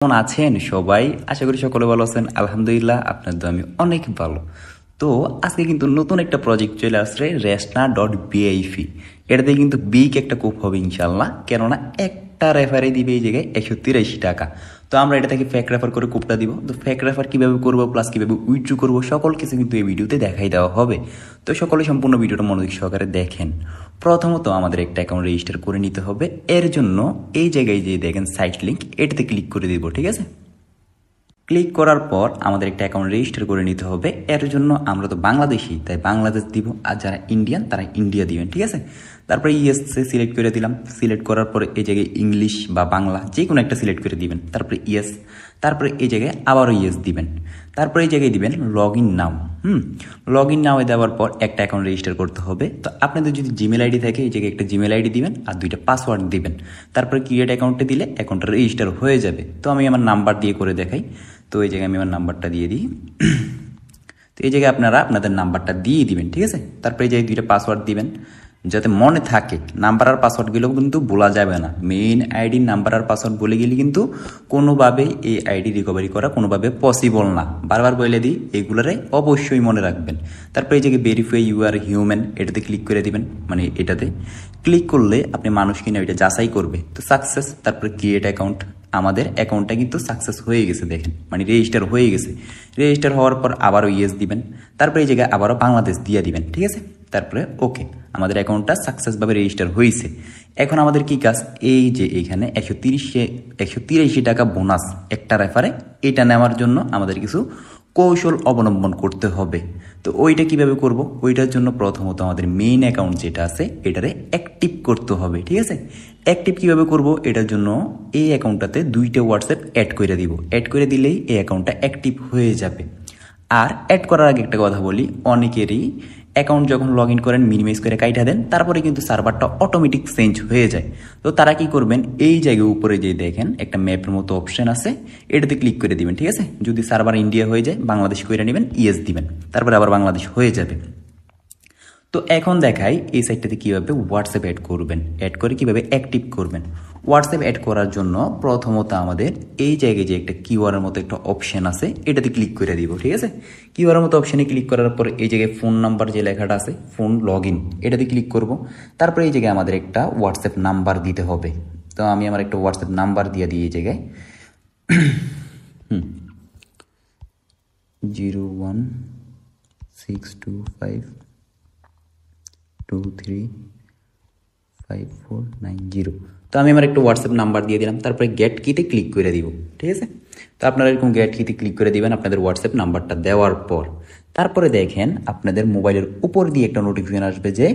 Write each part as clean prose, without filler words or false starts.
কেমন আছেন সবাই? আশা করি সকলে ভালো আছেন। আলহামদুলিল্লাহ, আপনার তো আমি অনেক ভালো। তো আজকে কিন্তু নতুন একটা প্রজেক্ট চলে আসছে, রেসনা.বিআইপি। এটাতে কিন্তু বিগ একটা কোপ হবে ইনশাল্লাহ, কেননা একটা রেফারে দিবে এই জায়গায় 183 টাকা। তো আমরা এটা থেকে ফেক রেফার করে কোপটা দিব। তো ফেক রেফার কিভাবে করবো প্লাস কিভাবে উইথড্র করবো সকল কিছু কিন্তু এই ভিডিওতে দেখাই দেওয়া হবে। তো সকলে সম্পূর্ণ ভিডিওটা মনোযোগ সহকারে দেখেন। প্রথমত আমাদের একটা অ্যাকাউন্ট রেজিস্টার করে নিতে হবে। এর জন্য এই জায়গায় যে দেখেন সাইট লিঙ্ক, এটাতে ক্লিক করে দিব। ঠিক আছে, ক্লিক করার পর আমাদের একটা অ্যাকাউন্ট রেজিস্টার করে নিতে হবে। এর জন্য আমরা তো বাংলাদেশি, তাই বাংলাদেশ দিব, আর যারা ইন্ডিয়ান তারা ইন্ডিয়া দিবেন। ঠিক আছে, তারপরে ইয়েস সিলেক্ট করে দিলাম। সিলেক্ট করার পরে এই জায়গায় ইংলিশ বা বাংলা যে কোনো একটা সিলেক্ট করে দিবেন। তারপরে ইয়েস, তারপরে এই জায়গায় আবারও ইয়েস দিবেন। তারপরে এই জায়গায় দিবেন log in now. Log in now দেওয়ার পর একটা অ্যাকাউন্ট রেজিস্টার করতে হবে। তো আপনাদের যদি জিমেল আইডি থাকে এই জায়গায় একটা জিমেল আইডি দিবেন আর দুইটা পাসওয়ার্ড দিবেন। তারপরে ক্রিয়েট অ্যাকাউন্টে দিলে অ্যাকাউন্টটা রেজিস্টার হয়ে যাবে। তো আমি আমার নাম্বার দিয়ে করে দেখাই। তো এই জায়গায় আমি আমার নাম্বারটা দিয়ে দিই। তো এই জায়গায় আপনারা আপনাদের নাম্বারটা দিয়ে দিবেন। ঠিক আছে, তারপরে এই জায়গায় দুইটা পাসওয়ার্ড দিবেন যাতে মনে থাকে। নাম্বার আর পাসওয়ার্ডগুলো কিন্তু বলা যাবে না। মেইন আইডির নাম্বার আর পাসওয়ার্ড বলে গেলে কিন্তু কোনোভাবেই এই আইডি রিকভারি করা কোনোভাবে পসিবল না। বারবার বলে দিই, এগুলোরে অবশ্যই মনে রাখবেন। তারপরে এই জায়গায় ভেরিফাই ইউ আর হিউম্যান, এটাতে ক্লিক করে দিবেন। মানে এটাতে ক্লিক করলে আপনি মানুষ কিনা ওইটা যাচাই করবে। তো সাকসেস, তারপরে ক্রিয়েট অ্যাকাউন্ট। আমাদের অ্যাকাউন্টটা কিন্তু সাকসেস হয়ে গেছে, দেখেন, মানে রেজিস্টার হয়ে গেছে। রেজিস্টার হওয়ার পর আবারও ইয়েস দিবেন। তারপরে এই জায়গায় আবারও বাংলাদেশ দিয়ে দিবেন। ঠিক আছে, তারপরে ওকে, আমাদের অ্যাকাউন্টটা সাকসেসভাবে রেজিস্টার হয়েছে। এখন আমাদের কি কাজ, এই যে এখানে 183 টাকা বোনাস একটা রেফারে, এটা নেওয়ার জন্য আমাদের কিছু কৌশল অবলম্বন করতে হবে। তো ওইটা কিভাবে করব, ওইটার জন্য প্রথমত আমাদের মেইন অ্যাকাউন্ট যেটা আছে এটারে অ্যাক্টিভ করতে হবে। ঠিক আছে, অ্যাক্টিভ কিভাবে করব, এটার জন্য এই অ্যাকাউন্টটাতে দুইটা হোয়াটসঅ্যাপ অ্যাড করে দিব। অ্যাড করে দিলেই এই অ্যাকাউন্টটা অ্যাক্টিভ হয়ে যাবে। আর অ্যাড করার আগে একটা কথা বলি, অনেকেরই অ্যাকাউন্ট যখন লগ ইন করেন মিনিমাইজ করে কাইটা দেন, তারপরে কিন্তু সার্ভারটা অটোমেটিক চেঞ্জ হয়ে যায়। তো তারা কি করবেন, এই জায়গায় উপরে যে দেখেন একটা ম্যাপের মতো অপশন আছে, এটাতে ক্লিক করে দিবেন। ঠিক আছে, যদি সার্ভার ইন্ডিয়া হয়ে যায় বাংলাদেশ করে নেবেন, ইয়েস দিবেন, তারপরে আবার বাংলাদেশ হয়ে যাবে। তো এখন দেখাই এই সাইটটাতে কীভাবে হোয়াটসঅ্যাপ অ্যাড করবেন, অ্যাড করে কীভাবে অ্যাক্টিভ করবেন। হোয়াটসঅ্যাপ অ্যাড করার জন্য প্রথমত আমাদের এই জায়গায় যে একটা কিউআরের মতো একটা অপশন আছে, এটাতে ক্লিক করে দিব। ঠিক আছে, কিউআরের মতো অপশানে ক্লিক করার পর এই জায়গায় ফোন নাম্বার যে লেখাটা আছে, ফোন লগ ইন, এটাতে ক্লিক করব। তারপরে এই জায়গায় আমাদের একটা হোয়াটসঅ্যাপ নাম্বার দিতে হবে। তো আমি আমার একটা হোয়াটসঅ্যাপ নাম্বার দিয়ে দিই এই জায়গায় 01625235490। তো আমি আমার একটা হোয়াটসঅ্যাপ নাম্বার দিয়ে দিলাম। তারপরে গেট কিতে ক্লিক করে দিব। ঠিক আছে, তো আপনারা এরকম গেট কিতে ক্লিক করে দিবেন আপনাদের হোয়াটসঅ্যাপ নাম্বারটা দেওয়ার পর। তারপরে দেখেন আপনাদের মোবাইলের উপর দিয়ে একটা নোটিফিকেশন আসবে যে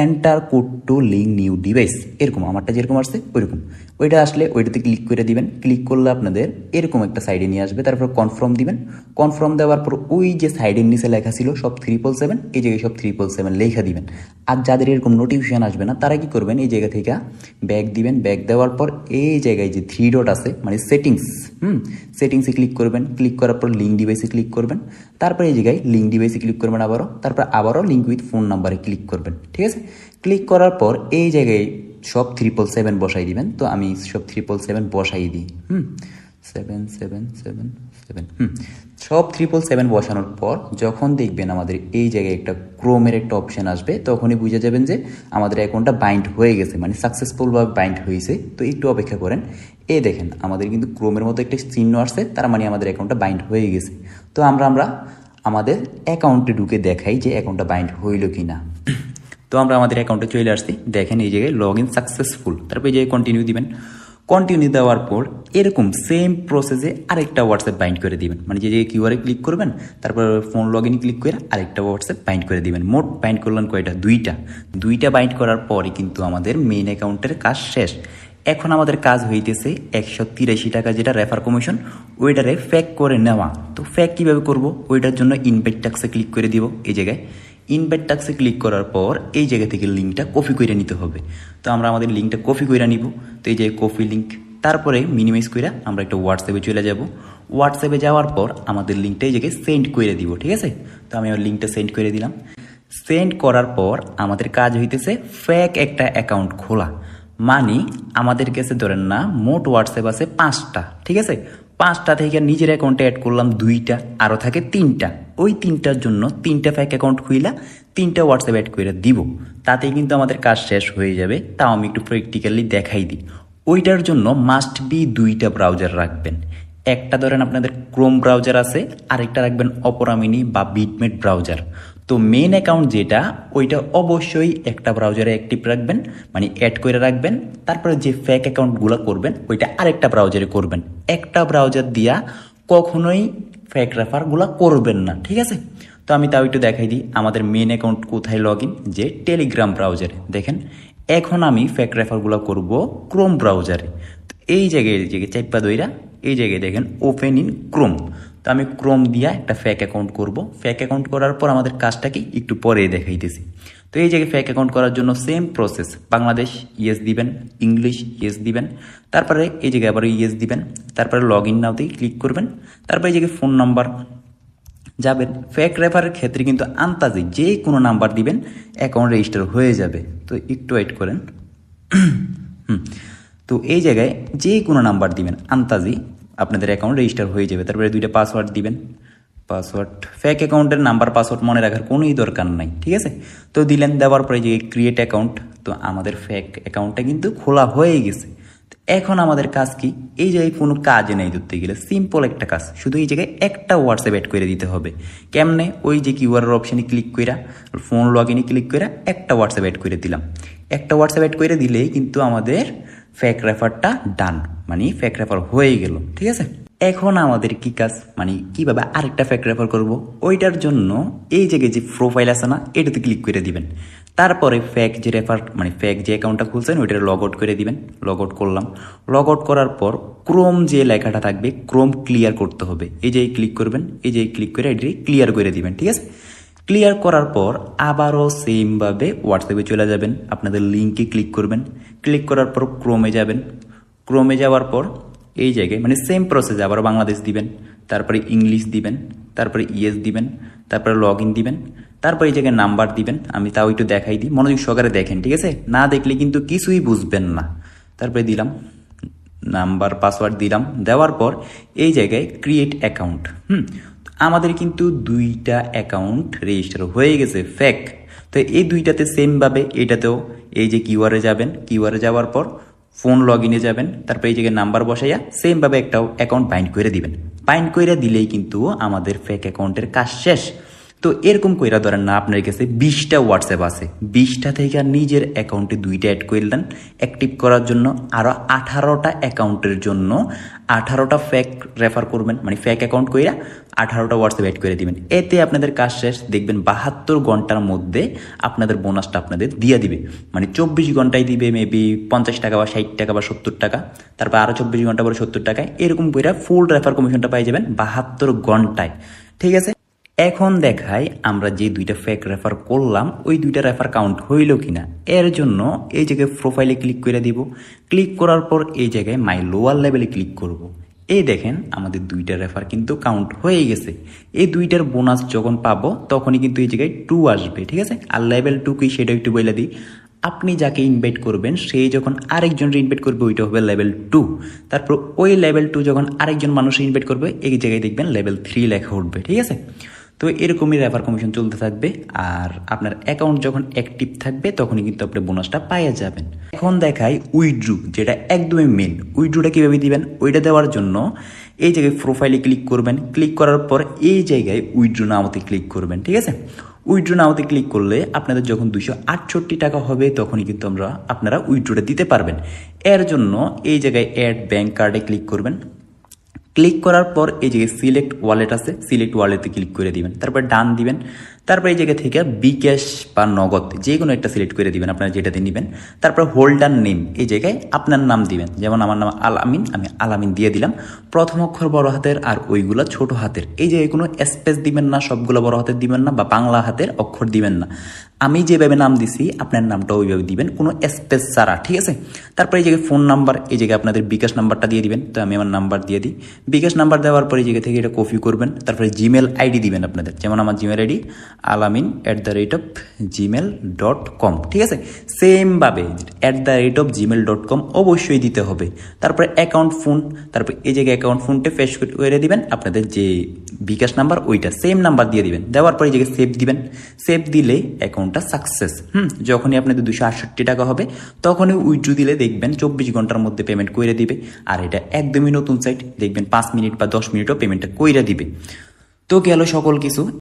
enter code two link new device, এরকম আমারটা যেরকম আসছে ওইরকম। ওইটা আসলে ওইটাতে ক্লিক করে দিবেন। ক্লিক করলে আপনাদের এরকম একটা সাইডে নিয়ে আসবে। তারপর কনফার্ম দিবেন। কনফার্ম দেওয়ার পর ওই যে সাইডের নিচে লেখা ছিল সব 777, এই জায়গায় সব 777 লেখা দিবেন। আর যাদের এরকম নোটিফিকেশন আসবে না তারা কি করবেন, এই জায়গা থেকে ব্যাক দিবেন। ব্যাক দেওয়ার পর এই জায়গায় যে 3 ডট আছে মানে সেটিংস, সেটিংসে ক্লিক করবেন। ক্লিক করার পর লিঙ্ক ডিভাইসে ক্লিক করবেন। তারপরে এই জায়গায় লিঙ্ক ডিভাইসে ক্লিক করবেন আবারও। তারপর আবারও লিঙ্ক উইথ ফোন নাম্বারে ক্লিক করবেন। ঠিক আছে, ক্লিক করার পর এই জায়গায় সব 777 বসাই দিবেন। তো আমি সব 777 বসাই দিই। 7777 সব 777 বসানোর পর যখন দেখবেন আমাদের এই জায়গায় একটা ক্রোমের একটা অপশন আসবে, তখনই বুঝে যাবেন যে আমাদের অ্যাকাউন্টটা বাইন্ড হয়ে গেছে, মানে সাকসেসফুলভাবে বাইন্ড হয়েছে। তো একটু অপেক্ষা করেন। এই দেখেন আমাদের কিন্তু ক্রোমের মতো একটা চিহ্ন আসছে, তার মানে আমাদের অ্যাকাউন্টটা বাইন্ড হয়ে গেছে। তো আমরা আমাদের অ্যাকাউন্টে ঢুকে দেখাই যে অ্যাকাউন্টটা বাইন্ড হইল কি না। তো আমরা আমাদের অ্যাকাউন্টে চলে আসছি, দেখেন এই জায়গায় লগ ইন সাকসেসফুল। তারপর এই জায়গায় কন্টিনিউ দিবেন। কন্টিনিউ দেওয়ার পর এরকম সেম প্রসেসে আরেকটা হোয়াটসঅ্যাপ বাইন্ড করে দিবেন। মানে যে কিউআরে ক্লিক করবেন, তারপর ফোন লগ ইন ক্লিক করে আরেকটা হোয়াটসঅ্যাপ বাইন্ড করে দিবেন। মোট বাইন্ড করলেন কয়টা, দুইটা বাইন্ড করার পরে কিন্তু আমাদের মেইন অ্যাকাউন্টের কাজ শেষ। এখন আমাদের কাজ হইতেছে 183 টাকা যেটা রেফার কমিশন, ওইটারে ফেক করে নেওয়া। তো ফেক কিভাবে করব, ওইটার জন্য ইনভাইট ট্যাক্সে ক্লিক করে দিব। এই জায়গায় ইনভাইট ট্যাক্সে ক্লিক করার পর এই জায়গা থেকে লিঙ্কটা কপি করে নিতে হবে। তো আমরা আমাদের লিঙ্কটা কপি করে নিব। তো এই যে কপি লিঙ্ক, তারপরে মিনিমাইজ করে আমরা একটা হোয়াটসঅ্যাপে চলে যাব। হোয়াটসঅ্যাপে যাওয়ার পর আমাদের লিঙ্কটা এই জায়গায় সেন্ড করে দিব। ঠিক আছে, তো আমি আমার লিঙ্কটা সেন্ড করে দিলাম। সেন্ড করার পর আমাদের কাজ হইতেছে ফেক একটা অ্যাকাউন্ট খোলা। মানে আমাদের কাছে ধরেন না মোট হোয়াটসঅ্যাপ আছে 5টা। ঠিক আছে, 5টা থেকে নিজের অ্যাকাউন্টে অ্যাড করলাম 2টা, আরও থাকে 3টা। ওই 3টার জন্য 3টা ফেক অ্যাকাউন্ট খুইলা 3টা হোয়াটসঅ্যাপ অ্যাড করে দিব, তাতেই কিন্তু আমাদের কাজ শেষ হয়ে যাবে। তাও আমি একটু প্র্যাকটিক্যালি দেখাই দিই। ওইটার জন্য মাস্ট বি 2টা ব্রাউজার রাখবেন। একটা ধরেন আপনাদের ক্রোম ব্রাউজার আছে, আরেকটা রাখবেন অপেরা মিনি বা বিটমেট ব্রাউজার। তো মেন অ্যাকাউন্ট যেটা, ওইটা অবশ্যই একটা ব্রাউজারে অ্যাক্টিভ রাখবেন, মানে অ্যাড করে রাখবেন। তারপরে যে ফেক অ্যাকাউন্টগুলো করবেন ওইটা আরেকটা ব্রাউজারে করবেন। একটা ব্রাউজার দিয়া কখনোই ফেক রেফারগুলো করবেন না, ঠিক আছে? তো আমি তাও একটু দেখাই দিই আমাদের মেন অ্যাকাউন্ট কোথায় লগ ইন, যে টেলিগ্রাম ব্রাউজারে। দেখেন এখন আমি ফেক রেফারগুলো করব ক্রোম ব্রাউজারে। তো এই জায়গায় চাইপা দইরা এই জায়গায় দেখেন ওপেন ইন ক্রোম। তো আমি ক্রোম দিয়া একটা ফেক অ্যাকাউন্ট করব। ফেক অ্যাকাউন্ট করার পর আমাদের কাজটা কি একটু পরে দেখাইতেছি। তো এই জায়গায় ফেক অ্যাকাউন্ট করার জন্য সেম প্রসেস, বাংলাদেশ ইয়েস দিবেন, ইংলিশ ইয়েস দিবেন, তারপরে এই জায়গায় আবার ইয়েস দিবেন, তারপরে লগ ইন নাওতেই ক্লিক করবেন, তারপরে এই জায়গায় ফোন নাম্বার যাবেন। ফেক রেফারের ক্ষেত্রে কিন্তু আন্তাজে যে কোনো নাম্বার দিবেন, অ্যাকাউন্ট রেজিস্টার হয়ে যাবে। তো একটু ওয়েট করেন। তো এই জায়গায় যে কোনো নাম্বার দিবেন, আন্তাজি আপনাদের অ্যাকাউন্ট রেজিস্টার হয়ে যাবে। তারপরে 2টা পাসওয়ার্ড দিবেন। পাসওয়ার্ড ফেক অ্যাকাউন্টের নাম্বার পাসওয়ার্ড মনে রাখার কোনোই দরকার নাই, ঠিক আছে? তো দিলেন, দেওয়ার পরে যে ক্রিয়েট অ্যাকাউন্ট, তো আমাদের ফেক অ্যাকাউন্টটা কিন্তু খোলা হয়ে গেছে। এখন আমাদের কাজ কি, এই জায়গায় কোনো কাজ নেই ধরতে গেলে, সিম্পল একটা কাজ, শুধু এই জায়গায় একটা হোয়াটসঅ্যাপ অ্যাড করে দিতে হবে। কেমনে, ওই যে কিউআর অপশানে ক্লিক কইরা ফোন লগ ইনে ক্লিক কইরা একটা হোয়াটসঅ্যাপ অ্যাড করে দিলাম। একটা হোয়াটসঅ্যাপ অ্যাড করে দিলেই কিন্তু আমাদের ফেক রেফারটা ডান, মানে ফেক রেফার হয়ে গেল, ঠিক আছে? এখন আমাদের কি কাজ, মানে কিভাবে আরেকটা ফেক রেফার করব, ওইটার জন্য এই জায়গায় যে প্রোফাইল আছে না, এটাতে ক্লিক করে দিবেন। তারপরে ফেক যে রেফার, মানে ফেক যে অ্যাকাউন্টটা খুলছেন ওইটা লগ আউট করে দিবেন। লগ আউট করলাম। লগ আউট করার পর ক্রোম যে লেখাটা থাকবে, ক্রোম ক্লিয়ার করতে হবে। এই যে ক্লিক করবেন, এই যে ক্লিক করে এটি ক্লিয়ার করে দিবেন, ঠিক আছে? ক্লিয়ার করার পর আবারও সেমভাবে হোয়াটসঅ্যাপে চলে যাবেন, আপনাদের লিঙ্কে ক্লিক করবেন। ক্লিক করার পর ক্রোমে যাবেন। ক্রোমে যাওয়ার পর এই জায়গায় মানে সেম প্রসেস, আবার বাংলাদেশ দিবেন, তারপরে ইংলিশ দিবেন, তারপরে ইয়েস দিবেন, তারপরে লগ ইন দিবেন, তারপরে এই জায়গায় নাম্বার দিবেন। আমি তাও একটু দেখাই দিই, মনোযোগ সহকারে দেখেন, ঠিক আছে? না দেখলে কিন্তু কিছুই বুঝবেন না। তারপরে দিলাম নাম্বার, পাসওয়ার্ড দিলাম। দেওয়ার পর এই জায়গায় ক্রিয়েট অ্যাকাউন্ট। আমাদের কিন্তু 2টা অ্যাকাউন্ট রেজিস্টার হয়ে গেছে ফেক। তো এই 2টাতে সেমভাবে এটাতেও এই যে কিউআরে যাবেন, কিউআরে যাওয়ার পর ফোন লগ ইনে যাবেন, তারপরে এই জায়গায় নাম্বার বসাইয়া সেমভাবে একটা অ্যাকাউন্ট বাইন্ড করে দিবেন। বাইন্ড করে দিলেই কিন্তু আমাদের ফেক অ্যাকাউন্টের কাজ শেষ। তো এরকম কইরা ধরেন না আপনার কাছে 20টা হোয়াটসঅ্যাপ আছে, 20টা থেকে নিজের অ্যাকাউন্টে 2টা অ্যাড করলেন অ্যাক্টিভ করার জন্য, আরও 18টা অ্যাকাউন্টের জন্য 18টা ফেক রেফার করবেন, মানে ফেক অ্যাকাউন্ট কইরা 18টা হোয়াটসঅ্যাপ অ্যাড করে দিবেন। এতে আপনাদের কাজ শেষ। দেখবেন 72 ঘন্টার মধ্যে আপনাদের বোনাসটা আপনাদের দিয়ে দিবে, মানে 24 ঘন্টায় দিবে মেবি 50 টাকা বা 60 টাকা বা 70 টাকা, তারপর আরও 24 ঘন্টা পরে 70 টাকায়, এরকম কইরা ফুল রেফার কমিশনটা পাই যাবেন 72 ঘন্টায়, ঠিক আছে? এখন দেখাই আমরা যে 2টা ফেক রেফার করলাম ওই 2টা রেফার কাউন্ট হইল কিনা। এর জন্য এই জায়গায় প্রোফাইলে ক্লিক করে দিব। ক্লিক করার পর এই জায়গায় মাই লোয়ার লেভেলে ক্লিক করব। এই দেখেন আমাদের 2টা রেফার কিন্তু কাউন্ট হয়ে গেছে। এই 2টার বোনাস যখন পাবো তখনই কিন্তু এই জায়গায় 2 আসবে, ঠিক আছে? আর লেভেল 2 কি সেটা একটু বলে দিই। আপনি যাকে ইনভাইট করবেন সেই যখন আরেকজনকে ইনভাইট করবে ওইটা হবে লেভেল 2। তারপর ওই লেভেল 2 যখন আরেকজন মানুষ ইনভাইট করবে এই জায়গায় দেখবেন লেভেল 3 লেখা উঠবে, ঠিক আছে? তো এরকমই রেফার কমিশন চলতে থাকবে। আর আপনার অ্যাকাউন্ট যখন অ্যাক্টিভ থাকবে তখনই কিন্তু আপনি বোনাসটা পাইয়া যাবেন। এখন দেখাই উইথড্রু, যেটা একদমই মেন। উইথড্রুটা কীভাবে দিবেন, ওইটা দেওয়ার জন্য এই জায়গায় প্রোফাইলে ক্লিক করবেন। ক্লিক করার পর এই জায়গায় উইথড্রু নাওতে ক্লিক করবেন, ঠিক আছে? উইথড্রু নাওতে ক্লিক করলে আপনাদের যখন 268 টাকা হবে তখনই কিন্তু আপনারা উইথড্রুটা দিতে পারবেন। এর জন্য এই জায়গায় অ্যাড ব্যাংক কার্ডে ক্লিক করবেন। ক্লিক করার পর এই জায়গায় সিলেক্ট ওয়ালেট আছে, সিলেক্ট ওয়ালেটে ক্লিক করে দিবেন, তারপর ডান দিবেন। তারপর এই জায়গা থেকে বিকাশ বা নগদ যে কোনো একটা সিলেক্ট করে দিবেন আপনারা যেটাতে নেবেন। তারপর হোল্ডার নেম এই জায়গায় আপনার নাম দিবেন, যেমন আমার নাম আলামিন, আমি আলামিন দিয়ে দিলাম। প্রথম অক্ষর বড় হাতের আর ওইগুলো ছোট হাতের। এই জায়গায় কোনো স্পেস দিবেন না, সবগুলো বড় হাতের দিবেন না বা বাংলা হাতের অক্ষর দিবেন না। আমি যেভাবে নাম দিছি আপনার নামটা ওইভাবে দিবেন, কোনো স্পেস ছাড়া, ঠিক আছে। তারপরে এই জায়গায় ফোন নাম্বার, এই জায়গায় আপনাদের বিকাশ নাম্বারটা দিয়ে দিবেন। তো আমি আমার নাম্বার দিয়ে দিই। বিকাশ নাম্বার দেওয়ার পরে এই জায়গা থেকে এটা কপি করবেন, তারপরে জিমেল আইডি দিবেন আপনাদের, যেমন আমার জিমেল আইডি alamin@gmail.com, ঠিক আছে। সেমভাবে @gmail.com অবশ্যই দিতে হবে। তারপরে অ্যাকাউন্ট ফোন, তারপরে এই জায়গায় অ্যাকাউন্ট ফোনটা ফেস করে দিবেন, আপনাদের যে বিকাশ নাম্বার ওইটা সেম নাম্বার দিয়ে দিবেন। দেওয়ার পরে এই জায়গায় সেভ দিবেন। সেভ দিলে অ্যাকাউন্টটা সাকসেস। যখনই আপনাদের 268 টাকা হবে তখনই উইথড্র দিলে দেখবেন 24 ঘন্টার মধ্যে পেমেন্ট কইরা দিবে। আর এটা একদমই নতুন সাইট, দেখবেন 5 মিনিট বা 10 মিনিটও পেমেন্টটা কইরা দিবে। তো গেল সকল কিছু।